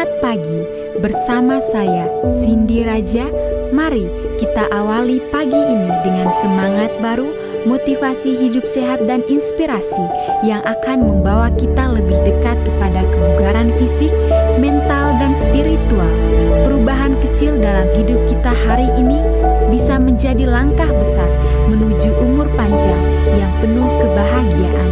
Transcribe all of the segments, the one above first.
Selamat pagi bersama saya Cindy Raja. Mari kita awali pagi ini dengan semangat baru, motivasi hidup sehat dan inspirasi yang akan membawa kita lebih dekat kepada kebugaran fisik, mental dan spiritual. Perubahan kecil dalam hidup kita hari ini bisa menjadi langkah besar menuju umur panjang yang penuh kebahagiaan.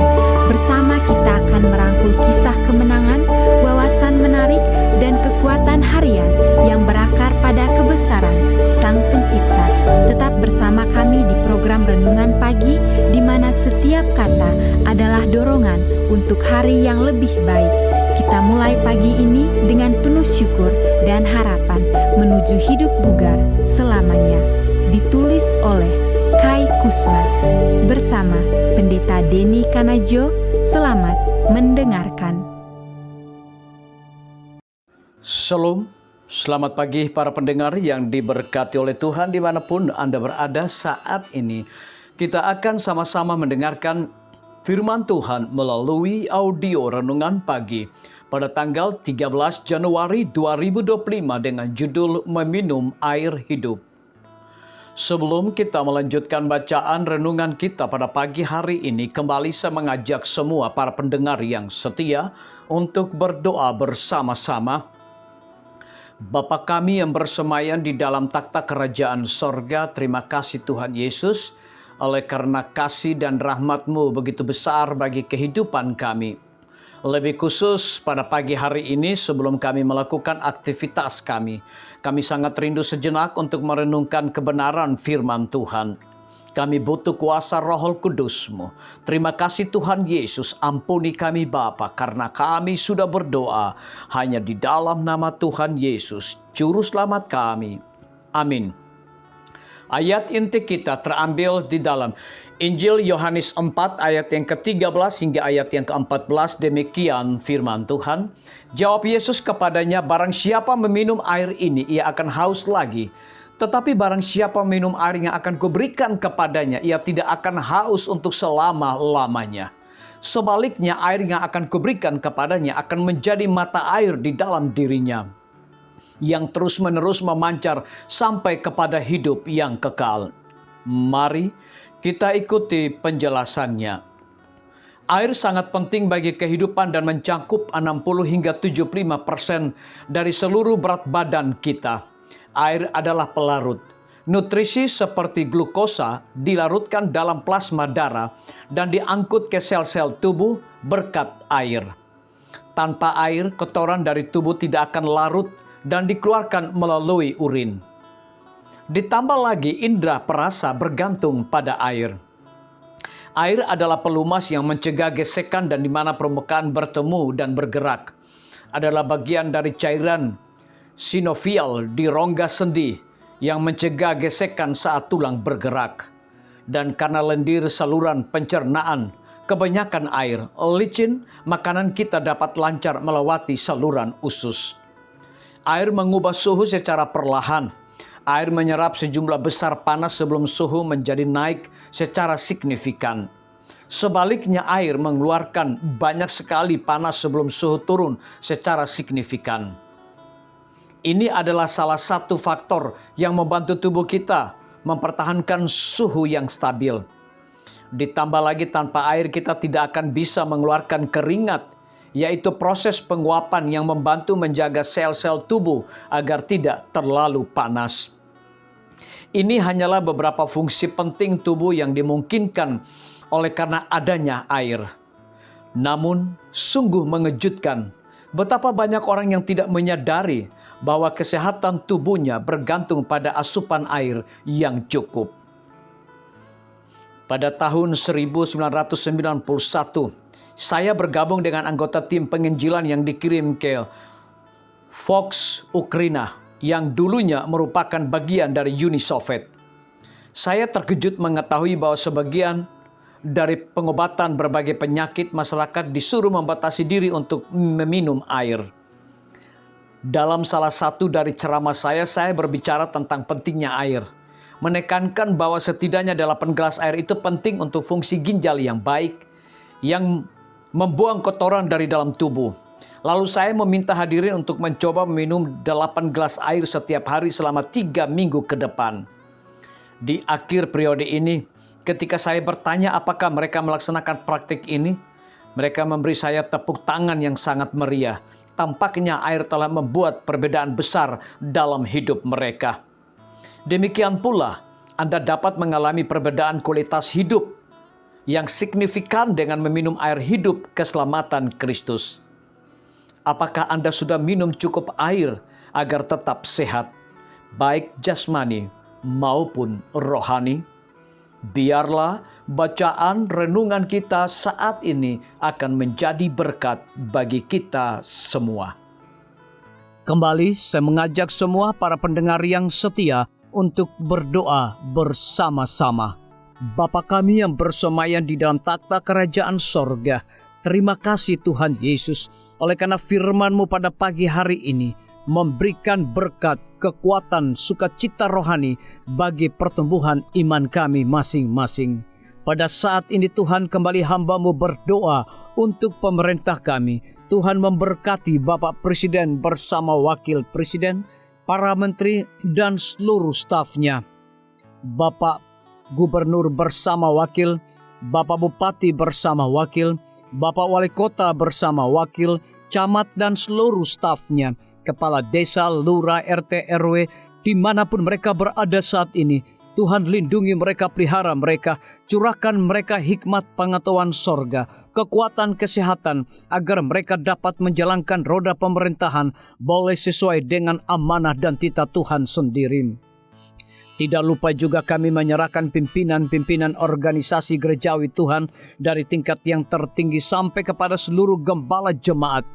Bersama kita akan merangkul kisah kemenangan, wawasan menarik, dan kekuatan harian yang berakar pada kebesaran Sang Pencipta. Tetap bersama kami di program Renungan Pagi, di mana setiap kata adalah dorongan untuk hari yang lebih baik. Kita mulai pagi ini dengan penuh syukur dan harapan menuju hidup bugar selamanya. Ditulis oleh Kai Kusma bersama Pendeta Denny Kanajo. Selamat mendengarkan. Shalom, selamat pagi para pendengar yang diberkati oleh Tuhan dimanapun Anda berada saat ini. Kita akan sama-sama mendengarkan firman Tuhan melalui audio Renungan Pagi pada tanggal 13 Januari 2025 dengan judul Meminum Air Hidup. Sebelum kita melanjutkan bacaan renungan kita pada pagi hari ini, kembali saya mengajak semua para pendengar yang setia untuk berdoa bersama-sama. Bapa kami yang bersemayam di dalam takhta kerajaan sorga, terima kasih Tuhan Yesus, oleh karena kasih dan rahmat-Mu begitu besar bagi kehidupan kami. Lebih khusus pada pagi hari ini sebelum kami melakukan aktivitas kami sangat rindu sejenak untuk merenungkan kebenaran firman Tuhan. Kami butuh kuasa Roh Kudus-Mu. Terima kasih Tuhan Yesus, ampuni kami Bapa, karena kami sudah berdoa hanya di dalam nama Tuhan Yesus, Juru Selamat kami. Amin. Ayat inti kita terambil di dalam Injil Yohanes 4 ayat yang ke-13 hingga ayat yang ke-14, demikian firman Tuhan. Jawab Yesus kepadanya, barang siapa meminum air ini, ia akan haus lagi. Tetapi barang siapa minum air yang akan kuberikan kepadanya, ia tidak akan haus untuk selama-lamanya. Sebaliknya air yang akan kuberikan kepadanya akan menjadi mata air di dalam dirinya, yang terus-menerus memancar sampai kepada hidup yang kekal. Mari kita ikuti penjelasannya. Air sangat penting bagi kehidupan dan mencakup 60 hingga 75% dari seluruh berat badan kita. Air adalah pelarut. Nutrisi seperti glukosa dilarutkan dalam plasma darah dan diangkut ke sel-sel tubuh berkat air. Tanpa air, kotoran dari tubuh tidak akan larut dan dikeluarkan melalui urin. Ditambah lagi indera perasa bergantung pada air. Air adalah pelumas yang mencegah gesekan dan di mana permukaan bertemu dan bergerak. Adalah bagian dari cairan sinovial di rongga sendi yang mencegah gesekan saat tulang bergerak. Dan karena lendir saluran pencernaan, kebanyakan air, licin, makanan kita dapat lancar melewati saluran usus. Air mengubah suhu secara perlahan. Air menyerap sejumlah besar panas sebelum suhu menjadi naik secara signifikan. Sebaliknya air mengeluarkan banyak sekali panas sebelum suhu turun secara signifikan. Ini adalah salah satu faktor yang membantu tubuh kita mempertahankan suhu yang stabil. Ditambah lagi tanpa air kita tidak akan bisa mengeluarkan keringat, yaitu proses penguapan yang membantu menjaga sel-sel tubuh agar tidak terlalu panas. Ini hanyalah beberapa fungsi penting tubuh yang dimungkinkan oleh karena adanya air. Namun, sungguh mengejutkan betapa banyak orang yang tidak menyadari bahwa kesehatan tubuhnya bergantung pada asupan air yang cukup. Pada tahun 1991, saya bergabung dengan anggota tim penginjilan yang dikirim ke Fox, Ukraina, yang dulunya merupakan bagian dari Uni Soviet. Saya terkejut mengetahui bahwa sebagian dari pengobatan berbagai penyakit masyarakat disuruh membatasi diri untuk meminum air. Dalam salah satu dari ceramah saya berbicara tentang pentingnya air. Menekankan bahwa setidaknya 8 gelas air itu penting untuk fungsi ginjal yang baik, yang membuang kotoran dari dalam tubuh. Lalu saya meminta hadirin untuk mencoba meminum 8 gelas air setiap hari selama 3 minggu ke depan. Di akhir periode ini, ketika saya bertanya apakah mereka melaksanakan praktik ini, mereka memberi saya tepuk tangan yang sangat meriah. Tampaknya air telah membuat perbedaan besar dalam hidup mereka. Demikian pula, Anda dapat mengalami perbedaan kualitas hidup yang signifikan dengan meminum air hidup keselamatan Kristus. Apakah Anda sudah minum cukup air agar tetap sehat, baik jasmani maupun rohani? Biarlah bacaan renungan kita saat ini akan menjadi berkat bagi kita semua. Kembali saya mengajak semua para pendengar yang setia untuk berdoa bersama-sama. Bapa kami yang bersemayam di dalam takhta kerajaan sorga, terima kasih Tuhan Yesus, oleh karena firman-Mu pada pagi hari ini memberikan berkat, kekuatan, sukacita rohani bagi pertumbuhan iman kami masing-masing. Pada saat ini Tuhan, kembali hamba-Mu berdoa untuk pemerintah kami. Tuhan memberkati Bapak Presiden bersama Wakil Presiden, para menteri dan seluruh stafnya. Bapak Gubernur bersama wakil, Bapak Bupati bersama wakil, Bapak Wali Kota bersama wakil, camat dan seluruh stafnya, kepala desa, lurah, RT, RW, dimanapun mereka berada saat ini. Tuhan lindungi mereka, pelihara mereka, curahkan mereka hikmat pengetahuan sorga, kekuatan kesehatan, agar mereka dapat menjalankan roda pemerintahan boleh sesuai dengan amanah dan titah Tuhan sendiri. Tidak lupa juga kami menyerahkan pimpinan-pimpinan organisasi gerejawi Tuhan dari tingkat yang tertinggi sampai kepada seluruh gembala jemaat.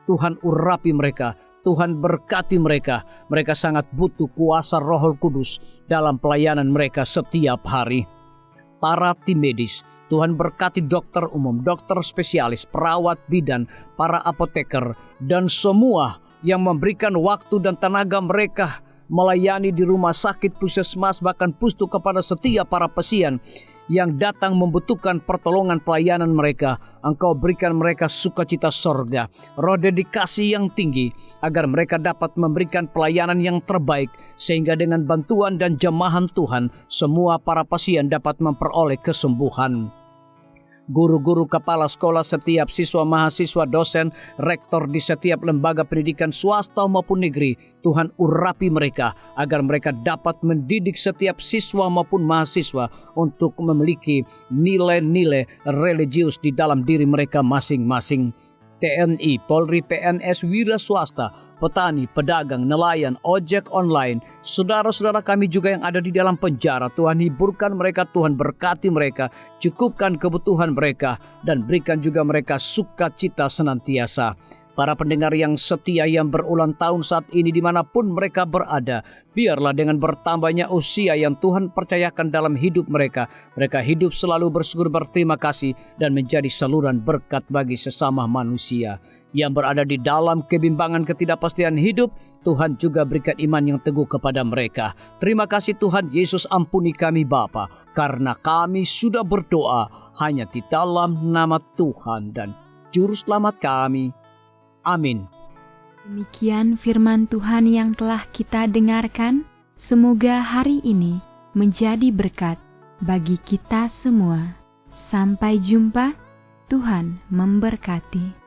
Tuhan urapi mereka, Tuhan berkati mereka. Mereka sangat butuh kuasa Roh Kudus dalam pelayanan mereka setiap hari. Para tim medis, Tuhan berkati dokter umum, dokter spesialis, perawat bidan, para apoteker, dan semua yang memberikan waktu dan tenaga mereka melayani di rumah sakit, puskesmas, bahkan pustu kepada setiap para pasien yang datang membutuhkan pertolongan pelayanan mereka. Engkau berikan mereka sukacita sorga, roh dedikasi yang tinggi, agar mereka dapat memberikan pelayanan yang terbaik, sehingga dengan bantuan dan jamahan Tuhan, semua para pasien dapat memperoleh kesembuhan. Guru-guru, kepala sekolah, setiap siswa, mahasiswa, dosen, rektor di setiap lembaga pendidikan swasta maupun negeri, Tuhan urapi mereka agar mereka dapat mendidik setiap siswa maupun mahasiswa untuk memiliki nilai-nilai religius di dalam diri mereka masing-masing. TNI, Polri, PNS, wira swasta, petani, pedagang, nelayan, ojek online, saudara-saudara kami juga yang ada di dalam penjara, Tuhan hiburkan mereka, Tuhan berkati mereka, cukupkan kebutuhan mereka, dan berikan juga mereka sukacita senantiasa. Para pendengar yang setia yang berulang tahun saat ini dimanapun mereka berada, biarlah dengan bertambahnya usia yang Tuhan percayakan dalam hidup mereka, mereka hidup selalu bersyukur, berterima kasih, dan menjadi saluran berkat bagi sesama manusia. Yang berada di dalam kebimbangan ketidakpastian hidup, Tuhan juga berikan iman yang teguh kepada mereka. Terima kasih Tuhan Yesus, ampuni kami Bapa, karena kami sudah berdoa hanya di dalam nama Tuhan dan Juru Selamat kami. Amin. Demikian firman Tuhan yang telah kita dengarkan. Semoga hari ini menjadi berkat bagi kita semua. Sampai jumpa. Tuhan memberkati.